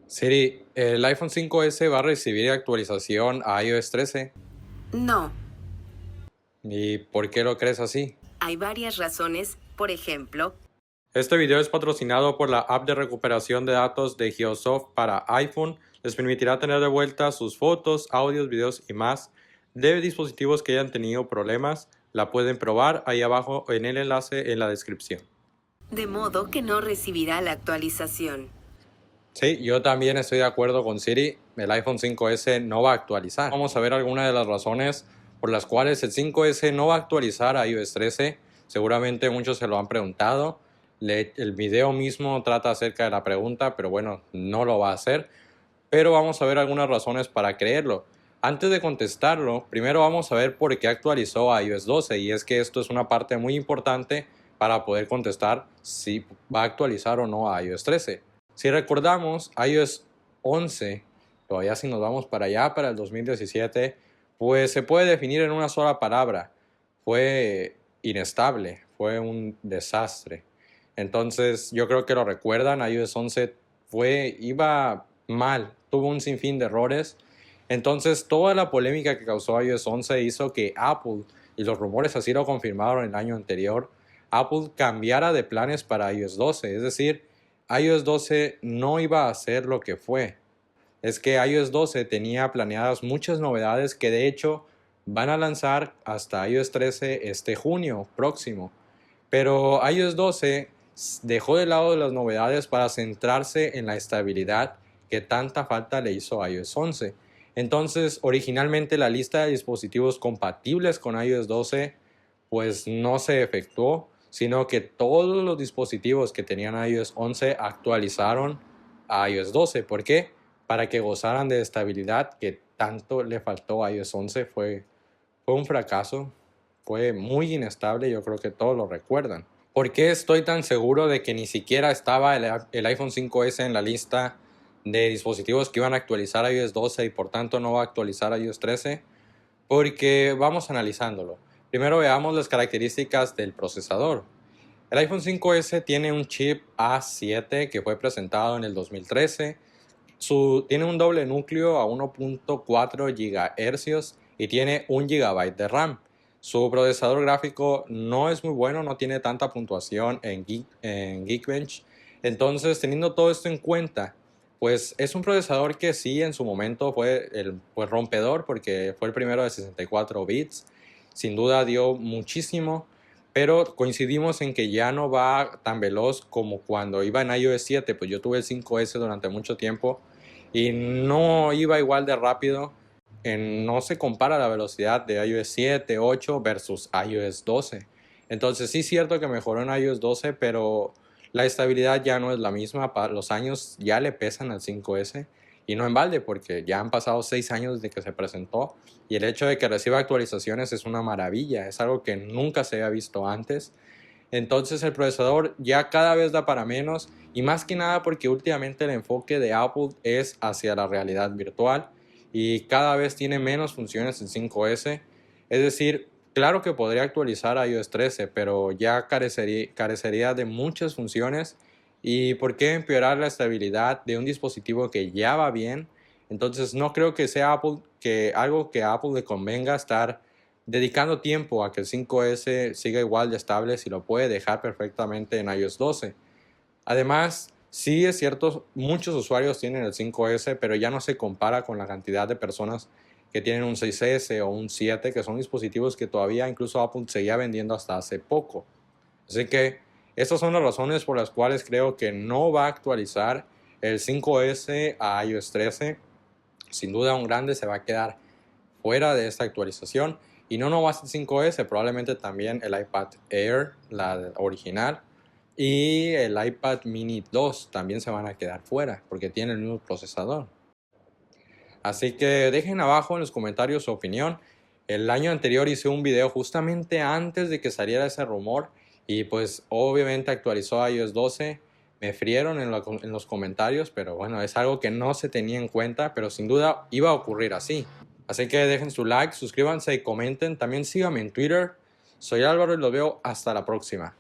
Siri, ¿el iPhone 5S va a recibir actualización a iOS 13? No, ¿Y por qué lo crees así? hay varias razones. Por ejemplo, Este video es patrocinado por la app de recuperación de datos de Geosoft para iPhone. Les permitirá tener de vuelta sus fotos, audios, videos y más de dispositivos que hayan tenido problemas. La pueden probar ahí abajo en el enlace en la descripción. de modo que no recibirá la actualización. Sí, yo también estoy de acuerdo con Siri. El iPhone 5S no va a actualizar. Vamos a ver algunas de las razones por las cuales el 5S no va a actualizar a iOS 13. Seguramente muchos se lo han preguntado. El video mismo trata acerca de la pregunta, pero bueno, no lo va a hacer. Pero vamos a ver algunas razones para creerlo. Antes de contestarlo, primero vamos a ver por qué actualizó a iOS 12. Y es que esto es una parte muy importante para poder contestar si va a actualizar o no a iOS 13. Si recordamos, iOS 11, todavía si nos vamos para allá, para el 2017, pues se puede definir en una sola palabra. Fue inestable, fue un desastre. Entonces yo creo que lo recuerdan, iOS 11 iba mal, tuvo un sinfín de errores. Entonces toda la polémica que causó iOS 11 hizo que Apple, y los rumores así lo confirmaron el año anterior, Apple cambiara de planes para iOS 12, es decir, iOS 12 no iba a ser lo que fue. Es que iOS 12 tenía planeadas muchas novedades que de hecho van a lanzar hasta iOS 13 este junio próximo. Pero iOS 12 dejó de lado las novedades para centrarse en la estabilidad que tanta falta le hizo a iOS 11. Entonces, originalmente la lista de dispositivos compatibles con iOS 12 pues no se efectuó, sino que todos los dispositivos que tenían iOS 11 actualizaron a iOS 12. ¿Por qué? Para que gozaran de estabilidad que tanto le faltó a iOS 11. Fue un fracaso, fue muy inestable, yo creo que todos lo recuerdan. ¿Por qué estoy tan seguro de que ni siquiera estaba el iPhone 5S en la lista de dispositivos que iban a actualizar a iOS 12 y por tanto no va a actualizar a iOS 13? Porque vamos analizándolo. Primero veamos las características del procesador. El iPhone 5S tiene un chip A7 que fue presentado en el 2013. Tiene un doble núcleo a 1.4 GHz y tiene 1 GB de RAM. Su procesador gráfico no es muy bueno, no tiene tanta puntuación en Geekbench. Entonces, teniendo todo esto en cuenta, pues es un procesador que sí en su momento fue el rompedor porque fue el primero de 64 bits. Sin duda dio muchísimo, pero coincidimos en que ya no va tan veloz como cuando iba en iOS 7. Pues yo tuve el 5S durante mucho tiempo y no iba igual de rápido. No se compara la velocidad de iOS 7, 8 versus iOS 12. Entonces sí es cierto que mejoró en iOS 12, pero la estabilidad ya no es la misma. Los años ya le pesan al 5S y no en balde porque ya han pasado 6 años desde que se presentó y el hecho de que reciba actualizaciones es una maravilla, es algo que nunca se había visto antes. Entonces el procesador ya cada vez da para menos y más que nada porque últimamente el enfoque de Apple es hacia la realidad virtual y cada vez tiene menos funciones en 5S. Es decir, claro que podría actualizar a iOS 13, pero ya carecería de muchas funciones. ¿Y por qué empeorar la estabilidad de un dispositivo que ya va bien? Entonces no creo que sea algo que a Apple le convenga estar dedicando tiempo a que el 5S siga igual de estable si lo puede dejar perfectamente en iOS 12. Además, sí es cierto, muchos usuarios tienen el 5S, pero ya no se compara con la cantidad de personas que tienen un 6S o un 7, que son dispositivos que todavía incluso Apple seguía vendiendo hasta hace poco. Así que estas son las razones por las cuales creo que no va a actualizar el 5S a iOS 13. Sin duda un grande se va a quedar fuera de esta actualización. Y no nomás el 5S, probablemente también el iPad Air, la original, y el iPad Mini 2 también se van a quedar fuera porque tienen el mismo procesador. Así que dejen abajo en los comentarios su opinión. El año anterior hice un video justamente antes de que saliera ese rumor y pues obviamente actualizó a iOS 12. Me frieron en los comentarios, pero bueno, es algo que no se tenía en cuenta, pero sin duda iba a ocurrir así. Así que dejen su like, suscríbanse y comenten. También síganme en Twitter. Soy Álvaro y los veo hasta la próxima.